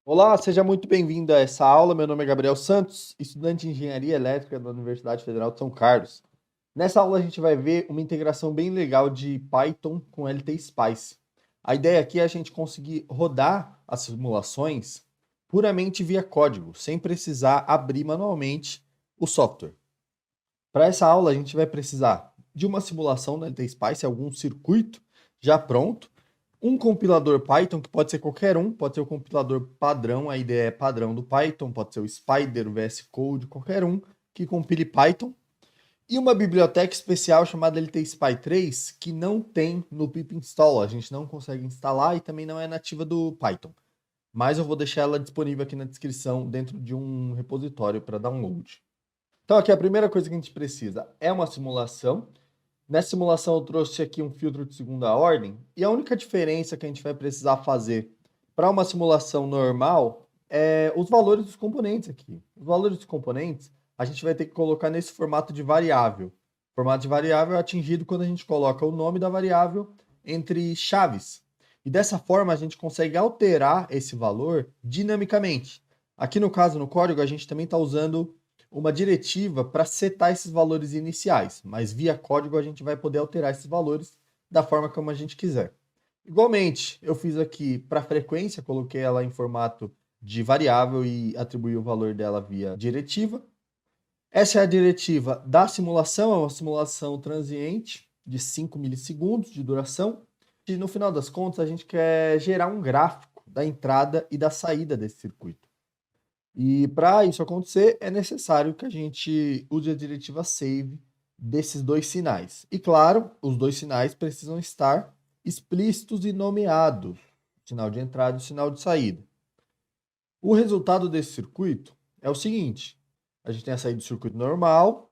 Olá, seja muito bem-vindo a essa aula. Meu nome é Gabriel Santos, estudante de Engenharia Elétrica da Universidade Federal de São Carlos. Nessa aula a gente vai ver uma integração bem legal de Python com LTSpice. A ideia aqui é a gente conseguir rodar as simulações puramente via código, sem precisar abrir manualmente o software. Para essa aula a gente vai precisar de uma simulação da LTSpice, algum circuito já pronto, um compilador Python, que pode ser qualquer um, pode ser o compilador padrão, a ideia é padrão do Python, pode ser o Spider, o VS Code, qualquer um que compile Python, e uma biblioteca especial chamada LTSpy3, que não tem no pip install, a gente não consegue instalar e também não é nativa do Python. Mas eu vou deixar ela disponível aqui na descrição, dentro de um repositório para download. Então aqui a primeira coisa que a gente precisa é uma simulação. Nessa simulação eu trouxe aqui um filtro de segunda ordem, e a única diferença que a gente vai precisar fazer para uma simulação normal é os valores dos componentes aqui. Os valores dos componentes a gente vai ter que colocar nesse formato de variável. O formato de variável é atingido quando a gente coloca o nome da variável entre chaves. E dessa forma a gente consegue alterar esse valor dinamicamente. Aqui no caso, no código, a gente também está usando uma diretiva para setar esses valores iniciais, mas via código a gente vai poder alterar esses valores da forma como a gente quiser. Igualmente, eu fiz aqui para frequência, coloquei ela em formato de variável e atribuí o valor dela via diretiva. Essa é a diretiva da simulação, é uma simulação transiente de 5 milissegundos de duração. E no final das contas, a gente quer gerar um gráfico da entrada e da saída desse circuito. E para isso acontecer, é necessário que a gente use a diretiva save desses dois sinais. E claro, os dois sinais precisam estar explícitos e nomeados, sinal de entrada e sinal de saída. O resultado desse circuito é o seguinte: a gente tem a saída do circuito normal,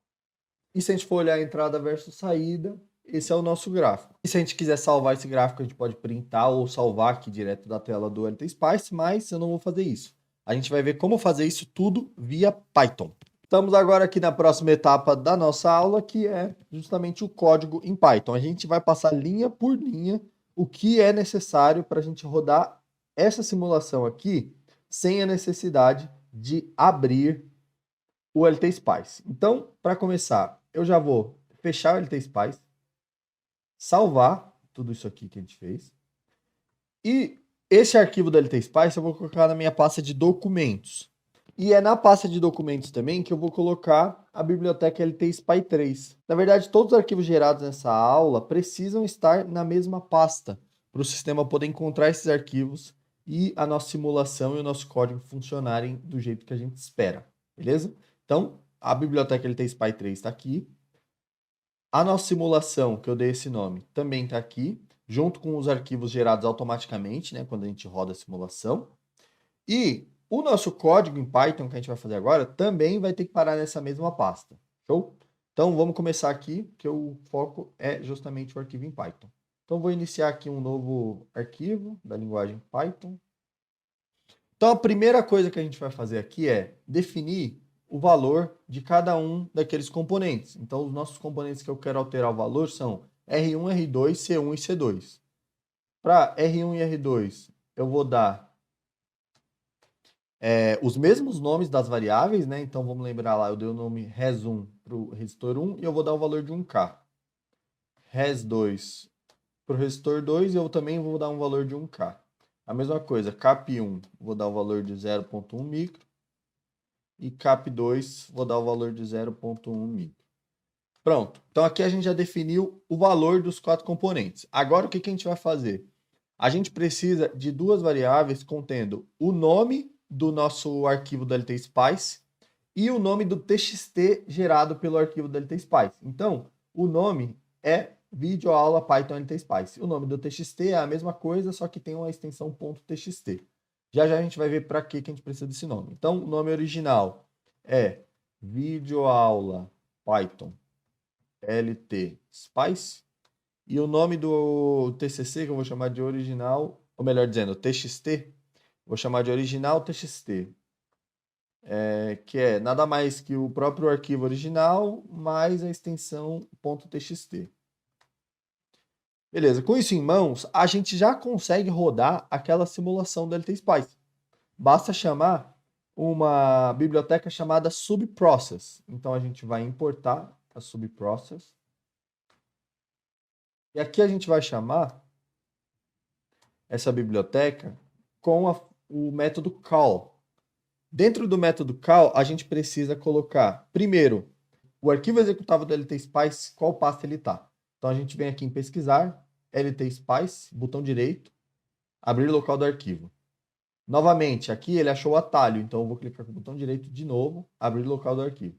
e se a gente for olhar a entrada versus saída, esse é o nosso gráfico. E se a gente quiser salvar esse gráfico, a gente pode printar ou salvar aqui direto da tela do LTSpice, mas eu não vou fazer isso. A gente vai ver como fazer isso tudo via Python. Estamos agora aqui na próxima etapa da nossa aula, que é justamente o código em Python. A gente vai passar linha por linha o que é necessário para a gente rodar essa simulação aqui sem a necessidade de abrir o LTSpice. Então, para começar, eu já vou fechar o LTSpice, salvar tudo isso aqui que a gente fez, e esse arquivo do LTSpice eu vou colocar na minha pasta de documentos. E é na pasta de documentos também que eu vou colocar a biblioteca LTSpy3. Na verdade, todos os arquivos gerados nessa aula precisam estar na mesma pasta, para o sistema poder encontrar esses arquivos e a nossa simulação e o nosso código funcionarem do jeito que a gente espera, beleza? Então, a biblioteca LTSpy3 está aqui. A nossa simulação, que eu dei esse nome, também está aqui, junto com os arquivos gerados automaticamente, né, quando a gente roda a simulação. E o nosso código em Python que a gente vai fazer agora também vai ter que parar nessa mesma pasta. Show? Então vamos começar aqui, que o foco é justamente o arquivo em Python. Então vou iniciar aqui um novo arquivo da linguagem Python. Então a primeira coisa que a gente vai fazer aqui é definir o valor de cada um daqueles componentes. Então os nossos componentes que eu quero alterar o valor são R1, R2, C1 e C2. Para R1 e R2 eu vou dar os mesmos nomes das variáveis, né? Então vamos lembrar lá, eu dei o nome res1 para o resistor 1 e eu vou dar o valor de 1K. Res2 para o resistor 2 e eu também vou dar um valor de 1K. A mesma coisa, cap1 vou dar o valor de 0.1 micro e cap2 vou dar o valor de 0.1 micro. Pronto. Então aqui a gente já definiu o valor dos 4 componentes. Agora o que a gente vai fazer? A gente precisa de 2 variáveis contendo o nome do nosso arquivo do LTSpice e o nome do TXT gerado pelo arquivo do LTSpice. Então, o nome é videoaula Python LTSpice. O nome do TXT é a mesma coisa, só que tem uma extensão .txt. Já já a gente vai ver para que a gente precisa desse nome. Então, o nome original é videoaula Python LTSpice. E o nome do TCC, que eu vou chamar de original, ou melhor dizendo, TXT, vou chamar de original TXT, que é nada mais que o próprio arquivo original mais a extensão .txt. Beleza, com isso em mãos, a gente já consegue rodar aquela simulação do LTSpice. basta chamar uma biblioteca chamada subprocess. Então a gente vai importar a subprocess. E aqui a gente vai chamar essa biblioteca com o método call. Dentro do método call, a gente precisa colocar, primeiro, o arquivo executável do LTSpice, qual pasta ele está. Então a gente vem aqui em pesquisar, LTSpice, botão direito, abrir local do arquivo. Novamente, aqui ele achou o atalho, então eu vou clicar com o botão direito de novo, abrir local do arquivo.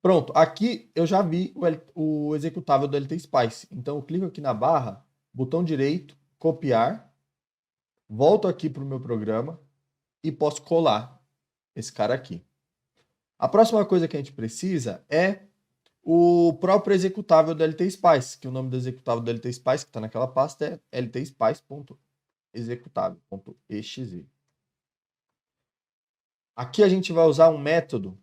Pronto, aqui eu já vi o executável do LTSpice. Então eu clico aqui na barra, botão direito, copiar, volto aqui para o meu programa e posso colar esse cara aqui. A próxima coisa que a gente precisa é o próprio executável do LTSpice, que o nome do executável do LTSpice, que está naquela pasta, é ltspice.executável.exe. Aqui a gente vai usar um método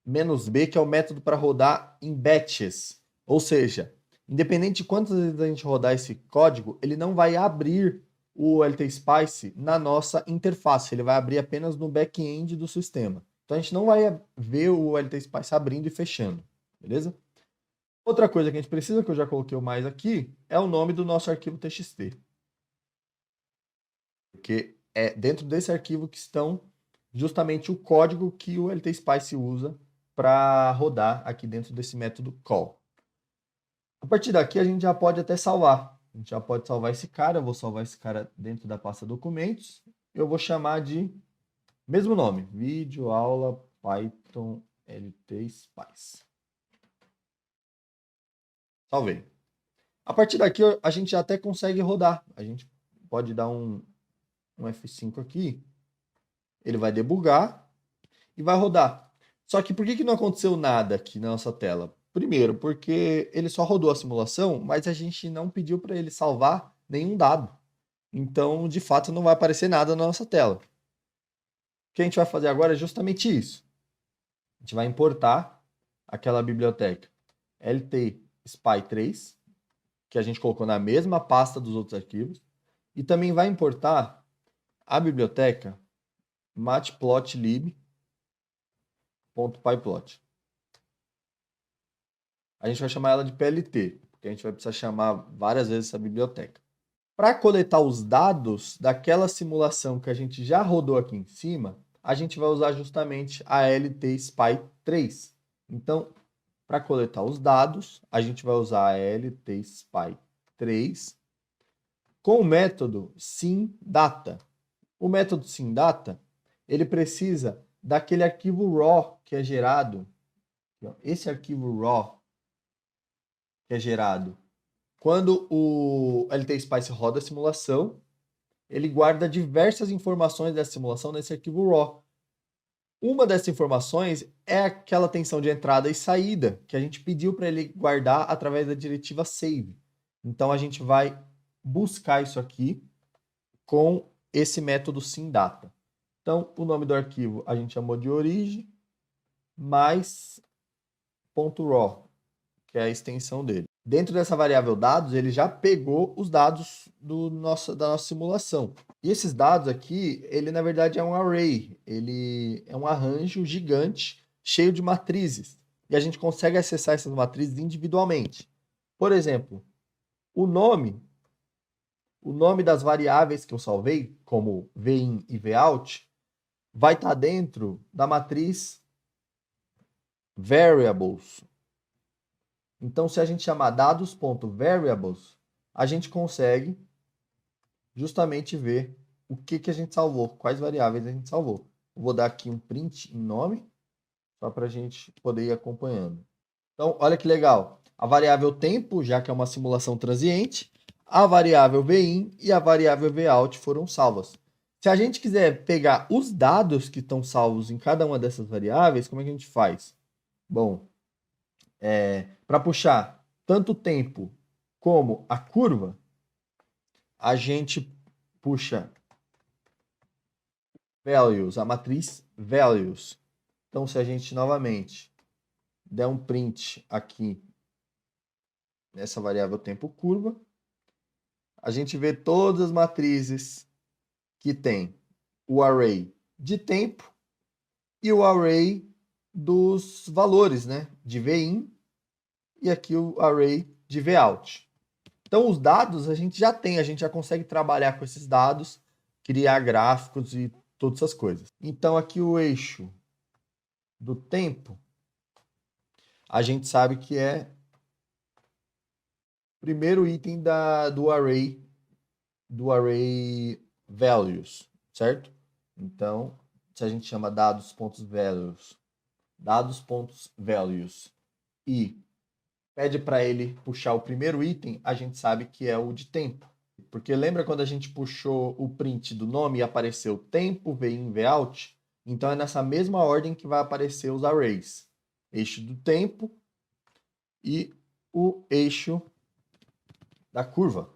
"-b", que é o método para rodar em batches. Ou seja, independente de quantas vezes a gente rodar esse código, ele não vai abrir o LTSpice na nossa interface, ele vai abrir apenas no back-end do sistema. Então a gente não vai ver o LTSpice abrindo e fechando, beleza? Outra coisa que a gente precisa, que eu já coloquei o mais aqui, é o nome do nosso arquivo txt. Porque é dentro desse arquivo que estão justamente o código que o LTSpice usa para rodar aqui dentro desse método call. A partir daqui a gente já pode até salvar. A gente já pode salvar esse cara. Eu vou salvar esse cara dentro da pasta documentos. Eu vou chamar de mesmo nome, vídeo aula Python LTSpice. Salvei. A partir daqui a gente já até consegue rodar. A gente pode dar um F5 aqui. Ele vai debugar e vai rodar. Só que por que não aconteceu nada aqui na nossa tela? Primeiro, porque ele só rodou a simulação, mas a gente não pediu para ele salvar nenhum dado. Então, de fato, não vai aparecer nada na nossa tela. O que a gente vai fazer agora é justamente isso. A gente vai importar aquela biblioteca LTSpy3, que a gente colocou na mesma pasta dos outros arquivos, e também vai importar a biblioteca matplotlib.pyplot. A gente vai chamar ela de PLT, porque a gente vai precisar chamar várias vezes essa biblioteca. Para coletar os dados daquela simulação que a gente já rodou aqui em cima, a gente vai usar justamente a LTSpy3. Então, para coletar os dados, a gente vai usar a LTSpy3 com o método SimData. O método SimData, ele precisa daquele arquivo raw que é gerado. Esse arquivo raw que é gerado quando o LTSpice roda a simulação, ele guarda diversas informações dessa simulação nesse arquivo raw. Uma dessas informações é aquela tensão de entrada e saída que a gente pediu para ele guardar através da diretiva save. Então a gente vai buscar isso aqui com esse método SimData. Então o nome do arquivo a gente chamou de origem mais .raw, que é a extensão dele. Dentro dessa variável dados, ele já pegou os dados da nossa simulação. E esses dados aqui, ele na verdade é um array, ele é um arranjo gigante, cheio de matrizes. E a gente consegue acessar essas matrizes individualmente. Por exemplo, o nome das variáveis que eu salvei, como vin e vout, vai estar dentro da matriz variables. Então, se a gente chamar dados.variables, a gente consegue justamente ver o que a gente salvou, quais variáveis a gente salvou. Eu vou dar aqui um print em nome, só para a gente poder ir acompanhando. Então, olha que legal. A variável tempo, já que é uma simulação transiente, a variável vin e a variável vout foram salvas. Se a gente quiser pegar os dados que estão salvos em cada uma dessas variáveis, como é que a gente faz? Bom, para puxar tanto o tempo como a curva, a gente puxa values, a matriz values. Então, se a gente novamente der um print aqui nessa variável tempo curva, a gente vê todas as matrizes que tem o array de tempo e o array dos valores, né? De VIN e aqui o array de VOUT. Então, os dados a gente já tem, a gente já consegue trabalhar com esses dados, criar gráficos e todas essas coisas. Então, aqui o eixo do tempo, a gente sabe que é o primeiro item do array values, certo? Então, se a gente chama dados.values e pede para ele puxar o primeiro item, a gente sabe que é o de tempo. Porque lembra quando a gente puxou o print do nome e apareceu tempo, VIN, VOUT? Então é nessa mesma ordem que vai aparecer os arrays. Eixo do tempo e o eixo da curva.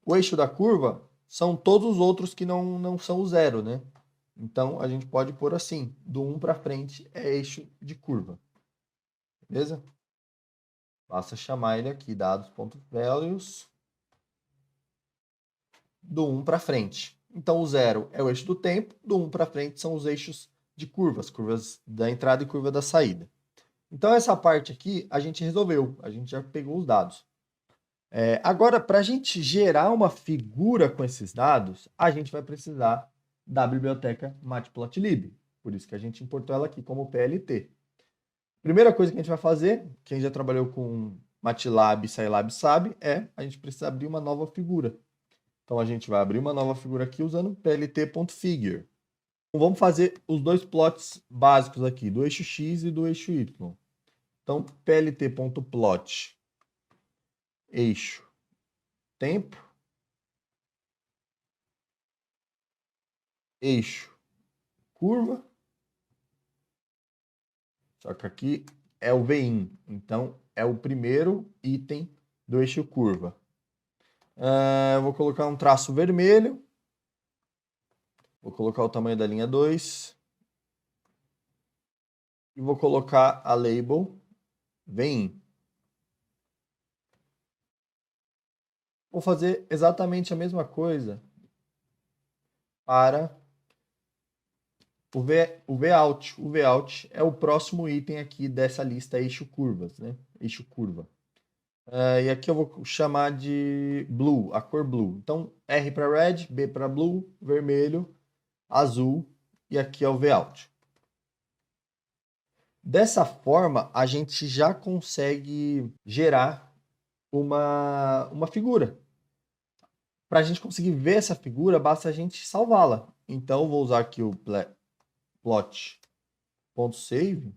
O eixo da curva são todos os outros que não são o zero, né? Então a gente pode pôr assim, do 1 para frente é eixo de curva. Beleza? Basta chamar ele aqui, dados.values, do 1 para frente. Então, o 0 é o eixo do tempo, do 1 para frente são os eixos de curvas, curvas da entrada e curva da saída. Então, essa parte aqui a gente resolveu, a gente já pegou os dados. Agora, para a gente gerar uma figura com esses dados, a gente vai precisar da biblioteca Matplotlib. Por isso que a gente importou ela aqui como PLT. Primeira coisa que a gente vai fazer, quem já trabalhou com MATLAB e Scilab sabe, a gente precisa abrir uma nova figura. Então, a gente vai abrir uma nova figura aqui usando plt.figure. Então, vamos fazer os dois plots básicos aqui, do eixo X e do eixo Y. Então, plt.plot, eixo, tempo, eixo, curva. Só que aqui é o VIN, então é o primeiro item do eixo curva. Eu vou colocar um traço vermelho. Vou colocar o tamanho da linha 2. E vou colocar a label VIN. Vou fazer exatamente a mesma coisa para o VOUT. O VOUT é o próximo item aqui dessa lista eixo curvas, né? Eixo curva. E aqui eu vou chamar de blue, a cor blue. Então, R para red, B para blue, vermelho, azul e aqui é o VOUT. Dessa forma, a gente já consegue gerar uma figura. Para a gente conseguir ver essa figura, basta a gente salvá-la. Então, vou usar aqui o plot.save,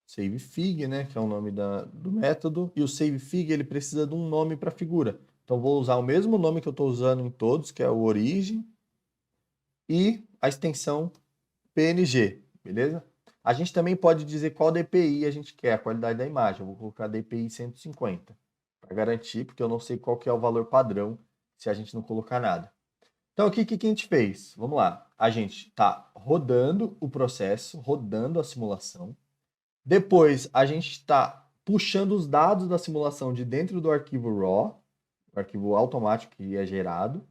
savefig, né, que é o nome do método. E o savefig, ele precisa de um nome para a figura. Então, vou usar o mesmo nome que eu estou usando em todos, que é o origin, e a extensão PNG, beleza? A gente também pode dizer qual DPI a gente quer, a qualidade da imagem. Eu vou colocar DPI 150, para garantir, porque eu não sei qual que é o valor padrão se a gente não colocar nada. Então, aqui, o que a gente fez? Vamos lá. A gente está rodando o processo, rodando a simulação. Depois, a gente está puxando os dados da simulação de dentro do arquivo RAW, o arquivo automático que é gerado.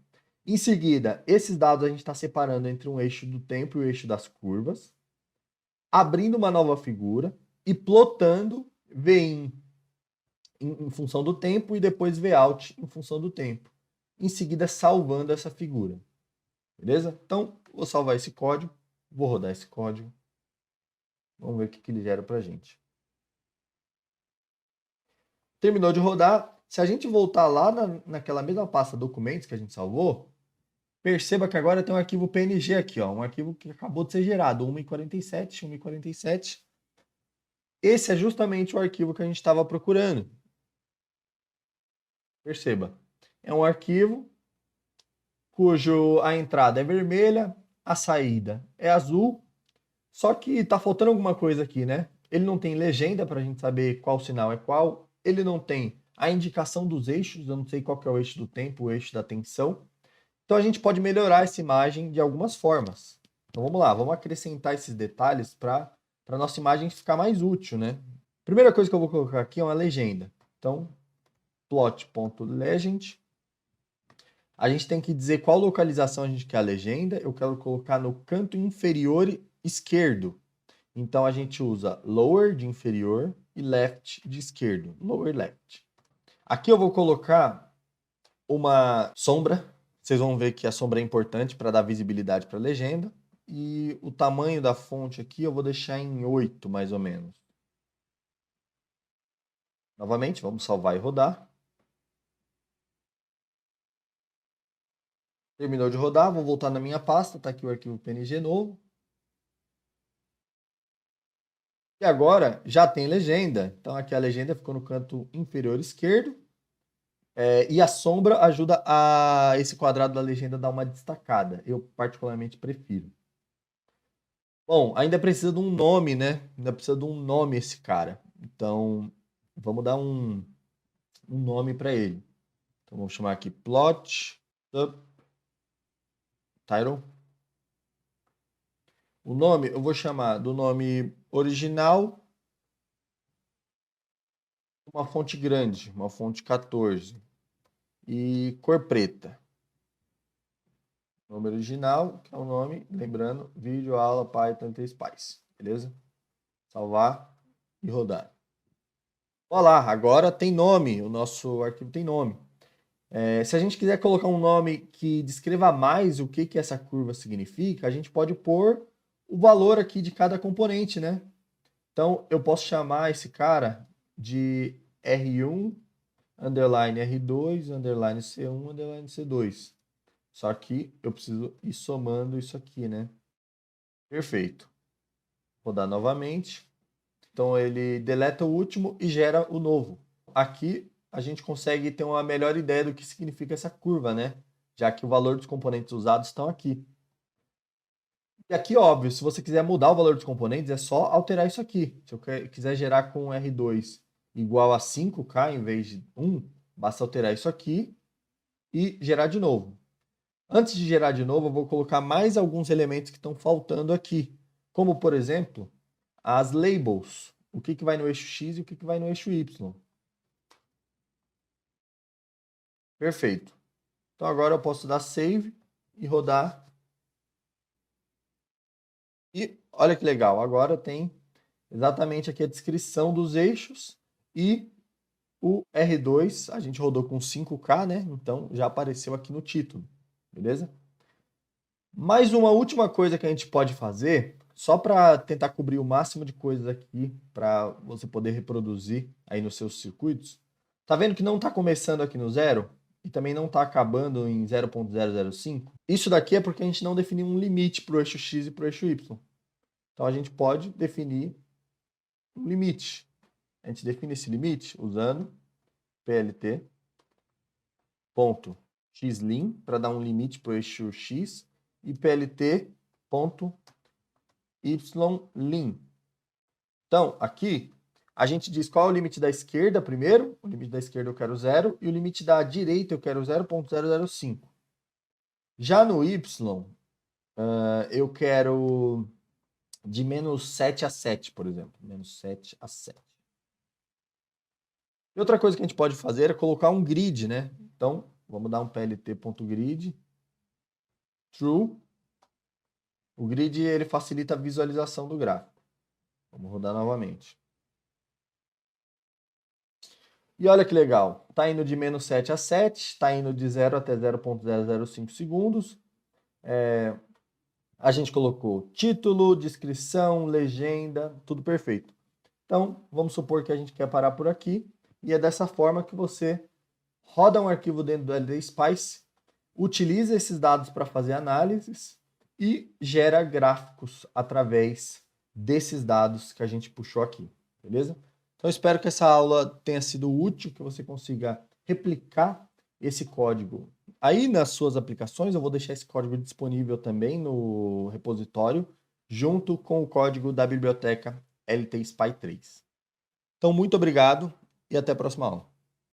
Em seguida, esses dados a gente está separando entre um eixo do tempo e o eixo das curvas, abrindo uma nova figura e plotando VIN em função do tempo e depois VOUT em função do tempo. Em seguida, salvando essa figura. Beleza? Então, vou salvar esse código, vou rodar esse código. Vamos ver o que ele gera para a gente. Terminou de rodar. Se a gente voltar lá naquela mesma pasta documentos que a gente salvou, perceba que agora tem um arquivo PNG aqui, ó, um arquivo que acabou de ser gerado, 1.47. Esse é justamente o arquivo que a gente estava procurando. Perceba, é um arquivo cujo a entrada é vermelha, a saída é azul, só que está faltando alguma coisa aqui, né? Ele não tem legenda para a gente saber qual sinal é qual, ele não tem a indicação dos eixos, eu não sei qual que é o eixo do tempo, o eixo da tensão. Então a gente pode melhorar essa imagem de algumas formas. Então vamos lá, vamos acrescentar esses detalhes para a nossa imagem ficar mais útil, né? Primeira coisa que eu vou colocar aqui é uma legenda. Então, plot.legend. A gente tem que dizer qual localização a gente quer a legenda. Eu quero colocar no canto inferior esquerdo. Então a gente usa lower de inferior e left de esquerdo. Lower left. Aqui eu vou colocar uma sombra. Vocês vão ver que a sombra é importante para dar visibilidade para a legenda. E o tamanho da fonte aqui eu vou deixar em 8, mais ou menos. Novamente, vamos salvar e rodar. Terminou de rodar, vou voltar na minha pasta, tá aqui o arquivo PNG novo. E agora já tem legenda. Então aqui a legenda ficou no canto inferior esquerdo. E a sombra ajuda a esse quadrado da legenda dar uma destacada. Eu particularmente prefiro. Bom, ainda precisa de um nome, né? Ainda precisa de um nome esse cara. Então, vamos dar um nome para ele. Então, vamos chamar aqui Plot Subtitle. O nome, eu vou chamar do nome original, uma fonte grande, uma fonte 14. E cor preta. Nome original, que é o nome, lembrando, vídeo, aula, Python, Spice. Beleza? Salvar e rodar. Olá, agora tem nome, o nosso arquivo tem nome. Se a gente quiser colocar um nome que descreva mais o que essa curva significa, a gente pode pôr o valor aqui de cada componente, né? Então, eu posso chamar esse cara de R1, underline R2, underline C1, underline C2. Só que eu preciso ir somando isso aqui, né? Perfeito. Vou dar novamente. Então, ele deleta o último e gera o novo. Aqui, a gente consegue ter uma melhor ideia do que significa essa curva, né? Já que o valor dos componentes usados estão aqui. E aqui, óbvio, se você quiser mudar o valor dos componentes, é só alterar isso aqui. Se eu quiser gerar com R2 igual a 5K em vez de 1, basta alterar isso aqui e gerar de novo. Antes de gerar de novo, eu vou colocar mais alguns elementos que estão faltando aqui. Como, por exemplo, as labels. O que vai no eixo X e o que vai no eixo Y. Perfeito. Então agora eu posso dar save e rodar. E olha que legal, agora tem exatamente aqui a descrição dos eixos e o R2, a gente rodou com 5K, né? Então já apareceu aqui no título, beleza? Mais uma última coisa que a gente pode fazer, só para tentar cobrir o máximo de coisas aqui, para você poder reproduzir aí nos seus circuitos. Tá vendo que não está começando aqui no 0 e também não está acabando em 0.005? Isso daqui é porque a gente não definiu um limite para o eixo X e para o eixo Y. Então a gente pode definir um limite. A gente define esse limite usando plt.xlim para dar um limite para o eixo X e plt.ylim. Então, aqui, a gente diz qual é o limite da esquerda primeiro. O limite da esquerda eu quero 0 e o limite da direita eu quero 0.005. Já no y, eu quero de menos 7 a 7, por exemplo. Menos 7 a 7. E outra coisa que a gente pode fazer é colocar um grid, né? Então, vamos dar um plt.grid true. O grid ele facilita a visualização do gráfico. Vamos rodar novamente. E olha que legal. Está indo de menos 7 a 7, está indo de 0 até 0.005 segundos. A gente colocou título, descrição, legenda, tudo perfeito. Então, vamos supor que a gente quer parar por aqui. E é dessa forma que você roda um arquivo dentro do LD Spice, utiliza esses dados para fazer análises e gera gráficos através desses dados que a gente puxou aqui, beleza? Então, espero que essa aula tenha sido útil, que você consiga replicar esse código. Aí, nas suas aplicações, eu vou deixar esse código disponível também no repositório, junto com o código da biblioteca LTSPY3. Então, muito obrigado e até a próxima aula.